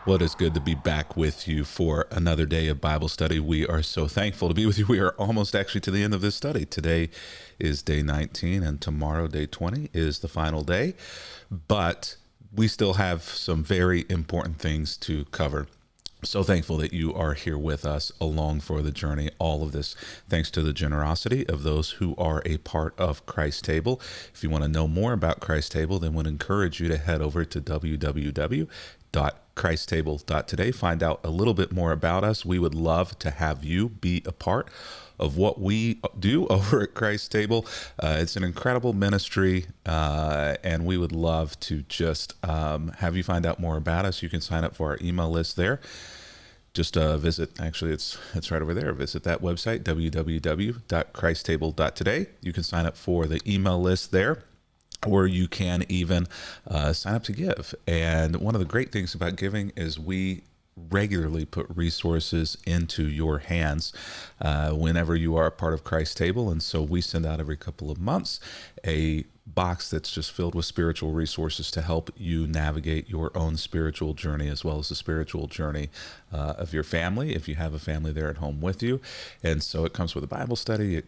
Well, it is good to be back with you for another day of Bible study. We are so thankful to be with you. We are almost actually to the end of this study. Today is day 19, and tomorrow, day 20, is the final day. But we still have some very important things to cover. So thankful that you are here with us along for the journey. All of this thanks to the generosity of those who are a part of Christ Table. If you want to know more about Christ Table, then would encourage you to head over to www.christtable.today. Find out a little bit more about us. We would love to have you be a part of what we do over at Christ Table. It's an incredible ministry, and we would love to just have you find out more about us. You can sign up for our email list there. Just visit, actually, it's right over there. Visit that website, www.christtable.today. You can sign up for the email list there, or you can even sign up to give. And one of the great things about giving is we regularly put resources into your hands whenever you are a part of Christ Table. And so we send out every couple of months a box that's just filled with spiritual resources to help you navigate your own spiritual journey, as well as the spiritual journey of your family, if you have a family there at home with you. And so it comes with a Bible study.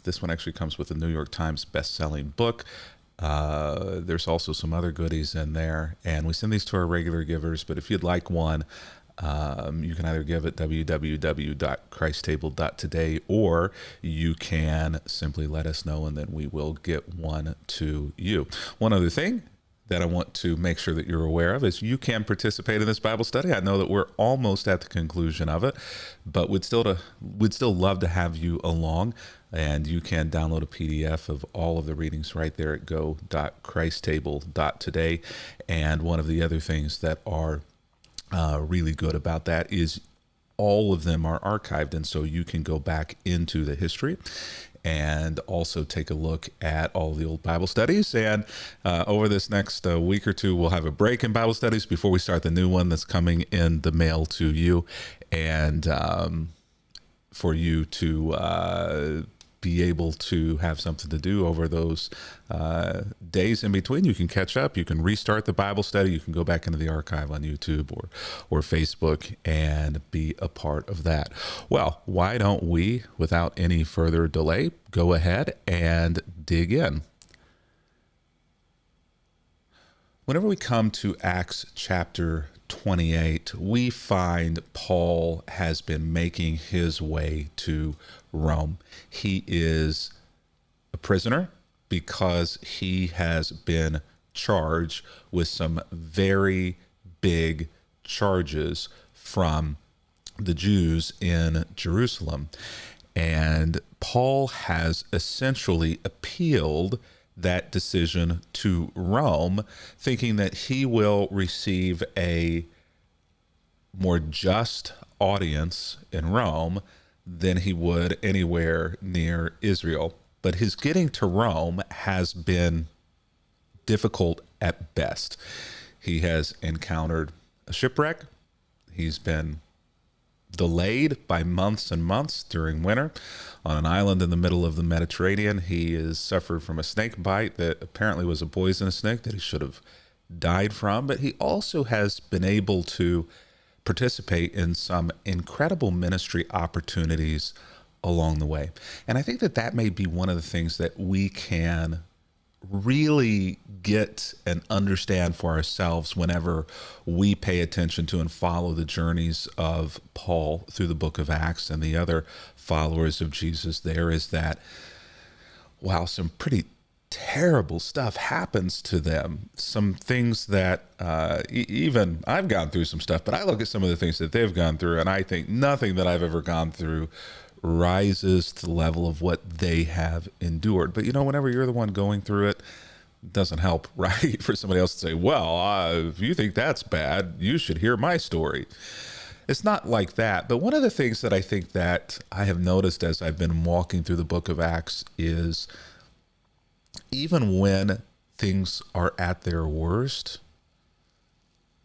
This one actually comes with a New York Times best-selling book. There's also some other goodies in there, and we send these to our regular givers. But if you'd like one, you can either give at www.christtable.today, or you can simply let us know, and then we will get one to you. One other thing that I want to make sure that you're aware of is you can participate in this Bible study. I know that we're almost at the conclusion of it, but we'd still love to have you along. And you can download a PDF of all of the readings right there at go.christtable.today. And one of the other things that are really good about that is all of them are archived. And so you can go back into the history and also take a look at all the old Bible studies. And over this next week or two, we'll have a break in Bible studies before we start the new one that's coming in the mail to you. And for you to be able to have something to do over those days in between. You can catch up, you can restart the Bible study, you can go back into the archive on YouTube or Facebook and be a part of that. Well, why don't we, without any further delay, go ahead and dig in. Whenever we come to Acts chapter 28, we find Paul has been making his way to Rome. He is a prisoner because he has been charged with some very big charges from the Jews in Jerusalem. And Paul has essentially appealed that decision to Rome, thinking that he will receive a more just audience in Rome than he would anywhere near Israel. But his getting to Rome has been difficult at best. He has encountered a shipwreck. He's been delayed by months and months during winter on an island in the middle of the Mediterranean. He has suffered from a snake bite that apparently was a poisonous snake that he should have died from. But he also has been able to participate in some incredible ministry opportunities along the way. And I think that that may be one of the things that we can really get and understand for ourselves whenever we pay attention to and follow the journeys of Paul through the book of Acts and the other followers of Jesus. There is that, wow, some pretty terrible stuff happens to them. Some things that even I've gone through some stuff, but I look at some of the things that they've gone through, and I think nothing that I've ever gone through rises to the level of what they have endured. But whenever you're the one going through it, it doesn't help, right? For somebody else to say, well, if you think that's bad, you should hear my story. It's not like that. But one of the things that I think that I have noticed as I've been walking through the book of Acts is even when things are at their worst,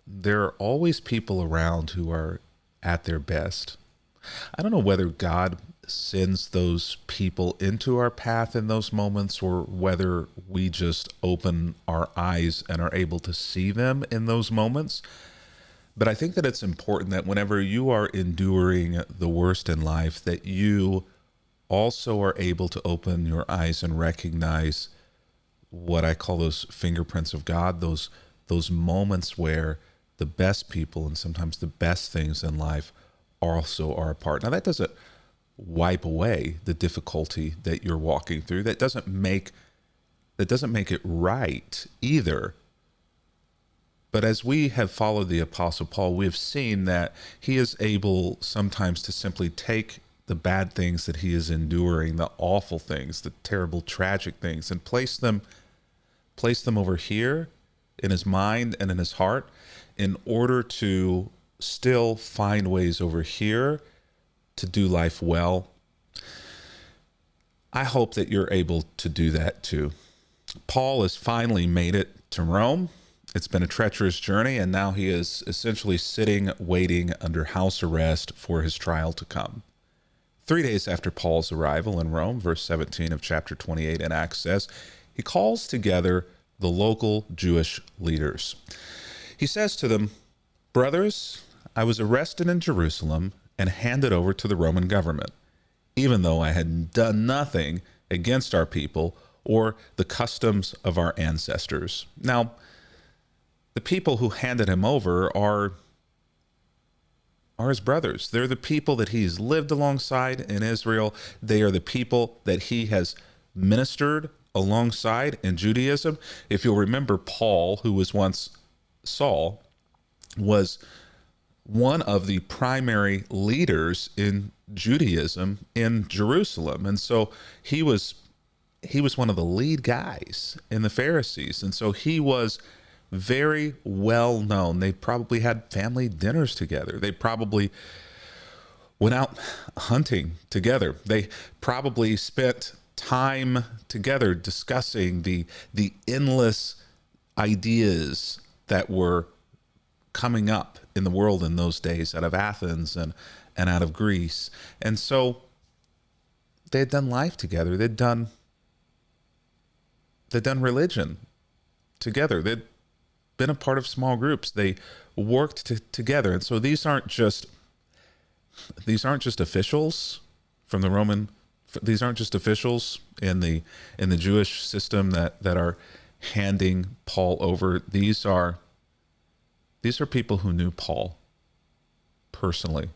there are always people around who are at their best. I don't know whether God sends those people into our path in those moments, or whether we just open our eyes and are able to see them in those moments. But I think that it's important that whenever you are enduring the worst in life, that you also are able to open your eyes and recognize what I call those fingerprints of God, those moments where the best people and sometimes the best things in life also are a part. Now that doesn't wipe away the difficulty that you're walking through. That doesn't make it right either. But as we have followed the Apostle Paul, we have seen that he is able sometimes to simply take the bad things that he is enduring, the awful things, the terrible, tragic things, and place them over here in his mind and in his heart in order to still find ways over here to do life well. I hope that you're able to do that too. Paul has finally made it to Rome. It's been a treacherous journey, and now he is essentially sitting, waiting under house arrest for his trial to come. 3 days after Paul's arrival in Rome, verse 17 of chapter 28 in Acts says, he calls together the local Jewish leaders. He says to them, "Brothers, I was arrested in Jerusalem and handed over to the Roman government, even though I had done nothing against our people or the customs of our ancestors." Now, the people who handed him over are his brothers. They're the people that he's lived alongside in Israel. They are the people that he has ministered alongside in Judaism. If you'll remember, Paul, who was once Saul, was one of the primary leaders in Judaism in Jerusalem. And so he was one of the lead guys in the Pharisees. And so he was very well known. They probably had family dinners together. They probably went out hunting together. They probably spent time together discussing the endless ideas that were coming up in the world in those days out of Athens and out of Greece. And so they had done life together. They'd done religion together. They'd been a part of small groups. They worked together. And so these aren't just officials from the Roman. These aren't just officials in the Jewish system that are handing Paul over. These are people who knew Paul personally,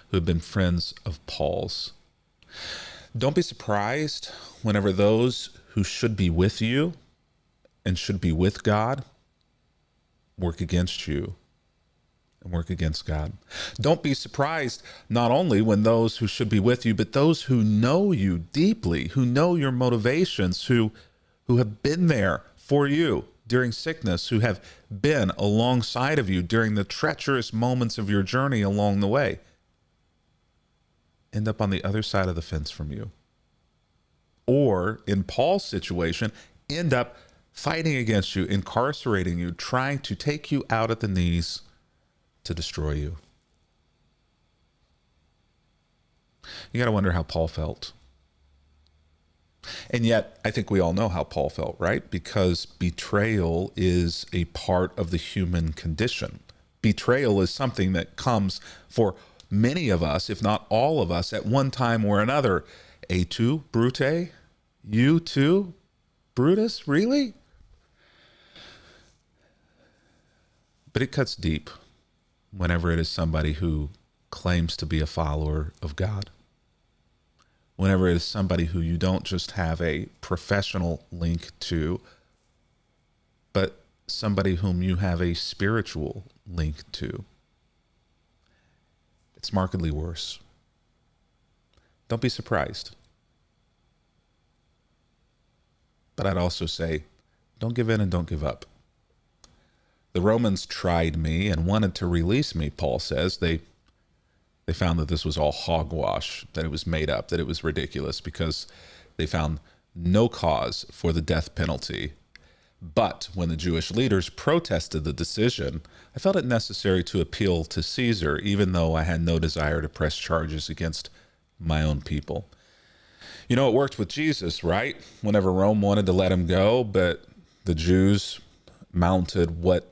who have been friends of Paul's. Don't be surprised whenever those who should be with you and should be with God work against you and work against God. Don't be surprised not only when those who should be with you, but those who know you deeply, who know your motivations, who have been there for you during sickness, who have been alongside of you during the treacherous moments of your journey along the way, end up on the other side of the fence from you. Or in Paul's situation, end up fighting against you, incarcerating you, trying to take you out at the knees to destroy you. You got to wonder how Paul felt. And yet, I think we all know how Paul felt, right? Because betrayal is a part of the human condition. Betrayal is something that comes for many of us, if not all of us, at one time or another. Et tu, Brute? You too, Brutus? Really? But it cuts deep whenever it is somebody who claims to be a follower of God. Whenever it is somebody who you don't just have a professional link to, but somebody whom you have a spiritual link to. It's markedly worse. Don't be surprised. But I'd also say, don't give in and don't give up. The Romans tried me and wanted to release me, Paul says. They found that this was all hogwash, that it was made up, that it was ridiculous because they found no cause for the death penalty. But when the Jewish leaders protested the decision, I felt it necessary to appeal to Caesar, even though I had no desire to press charges against my own people. You know, it worked with Jesus, right? Whenever Rome wanted to let him go, but the Jews mounted what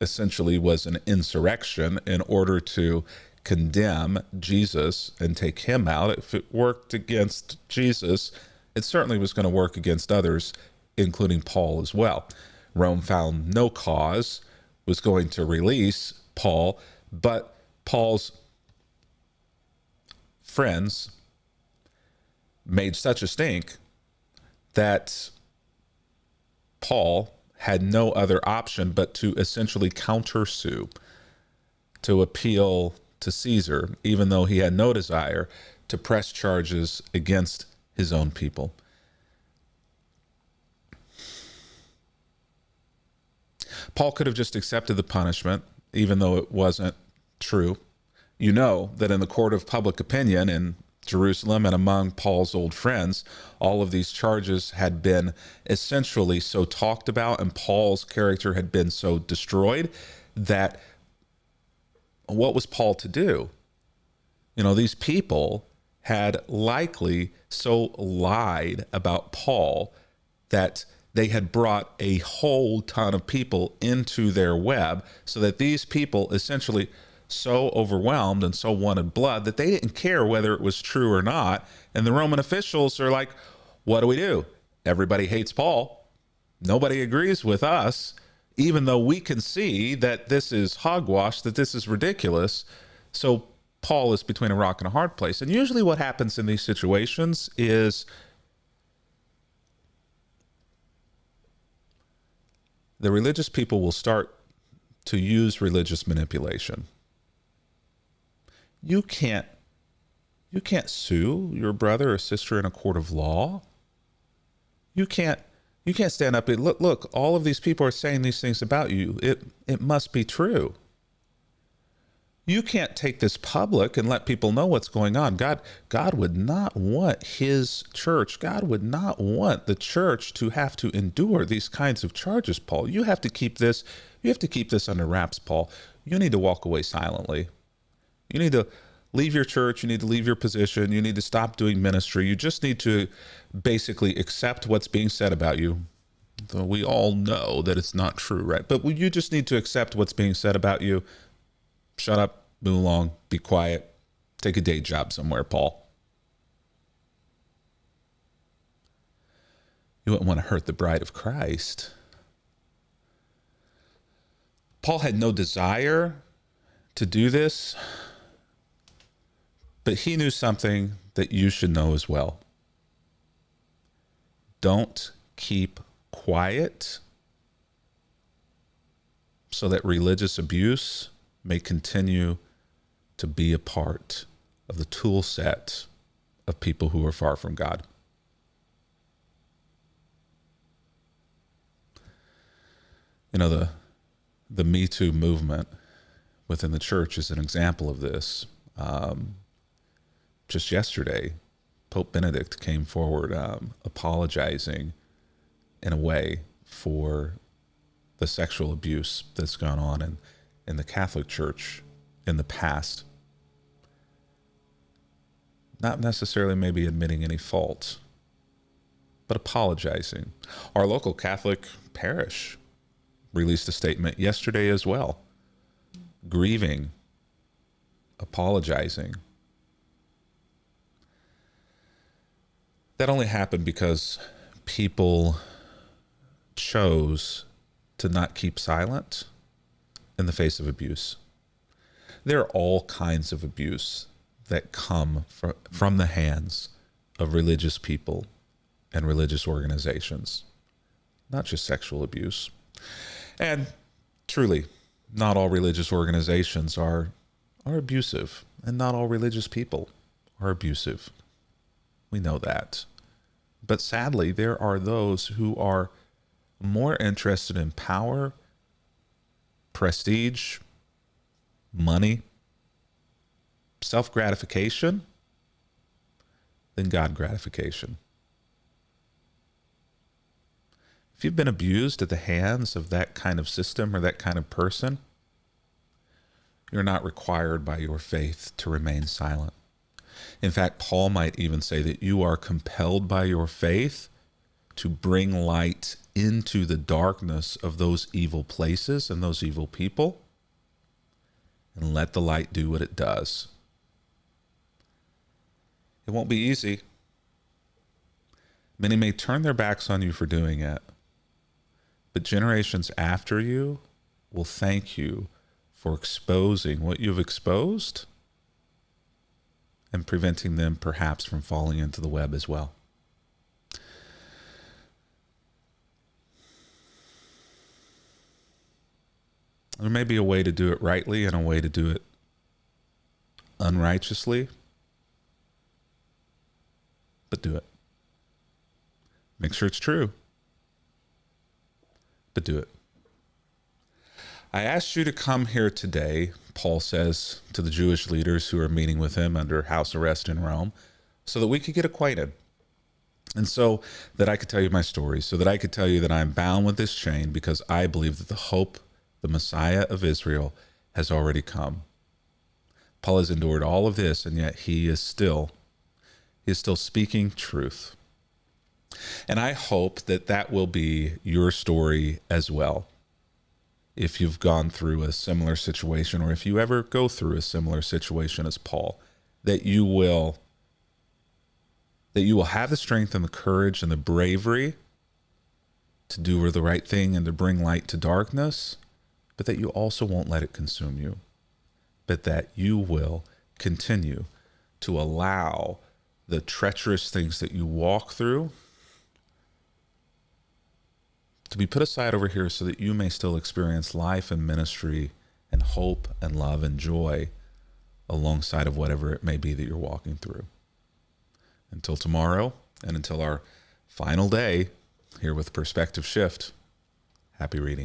essentially was an insurrection in order to condemn Jesus and take him out. If it worked against Jesus, it certainly was going to work against others, including Paul as well. Rome found no cause, was going to release Paul, but Paul's friends made such a stink that Paul had no other option but to essentially countersue, to appeal to Caesar, even though he had no desire to press charges against his own people. Paul could have just accepted the punishment, even though it wasn't true. You know that in the court of public opinion in Jerusalem and among Paul's old friends, all of these charges had been essentially so talked about, and Paul's character had been so destroyed that what was Paul to do? You know, these people had likely so lied about Paul that they had brought a whole ton of people into their web, so that these people essentially so overwhelmed and so wanted blood that they didn't care whether it was true or not. And the Roman officials are like, what do we do? Everybody hates Paul. Nobody agrees with us, even though we can see that this is hogwash, that this is ridiculous. So Paul is between a rock and a hard place. And usually what happens in these situations is the religious people will start to use religious manipulation. You can't sue your brother or sister in a court of law. You can't stand up and look, all of these people are saying these things about you. It must be true. You can't take this public and let people know what's going on. God would not want his church. God would not want the church to have to endure these kinds of charges, Paul. You have to keep this under wraps, Paul. You need to walk away silently. You need to leave your church. You need to leave your position. You need to stop doing ministry. You just need to basically accept what's being said about you. Though we all know that it's not true, right? But you just need to accept what's being said about you. Shut up, move along, be quiet, take a day job somewhere, Paul. You wouldn't want to hurt the bride of Christ. Paul had no desire to do this, but he knew something that you should know as well. Don't keep quiet so that religious abuse may continue to be a part of the tool set of people who are far from God. You know, the Me Too movement within the church is an example of this. Just yesterday, Pope Benedict came forward apologizing in a way for the sexual abuse that's gone on in the Catholic Church in the past. Not necessarily maybe admitting any fault, but apologizing. Our local Catholic parish released a statement yesterday as well, grieving, apologizing. That only happened because people chose to not keep silent in the face of abuse. There are all kinds of abuse that come from the hands of religious people and religious organizations, not just sexual abuse. And truly, not all religious organizations are abusive, and not all religious people are abusive. We know that. But sadly, there are those who are more interested in power, prestige, money, self-gratification than God gratification. If you've been abused at the hands of that kind of system or that kind of person, you're not required by your faith to remain silent. In fact, Paul might even say that you are compelled by your faith to bring light into the darkness of those evil places and those evil people, and let the light do what it does. It won't be easy. Many may turn their backs on you for doing it, but generations after you will thank you for exposing what you've exposed and preventing them perhaps from falling into the web as well. There may be a way to do it rightly and a way to do it unrighteously, but do it. Make sure it's true, but do it. I asked you to come here today, Paul says to the Jewish leaders who are meeting with him under house arrest in Rome, so that we could get acquainted. And so that I could tell you my story, so that I could tell you that I'm bound with this chain because I believe that the hope, the Messiah of Israel, has already come. Paul has endured all of this, and yet he is still speaking truth. And I hope that that will be your story as well. If you've gone through a similar situation, or if you ever go through a similar situation as Paul, that you will have the strength and the courage and the bravery to do the right thing and to bring light to darkness, but that you also won't let it consume you, but that you will continue to allow the treacherous things that you walk through to be put aside over here so that you may still experience life and ministry and hope and love and joy alongside of whatever it may be that you're walking through. Until tomorrow, and until our final day here with Perspective Shift, happy reading.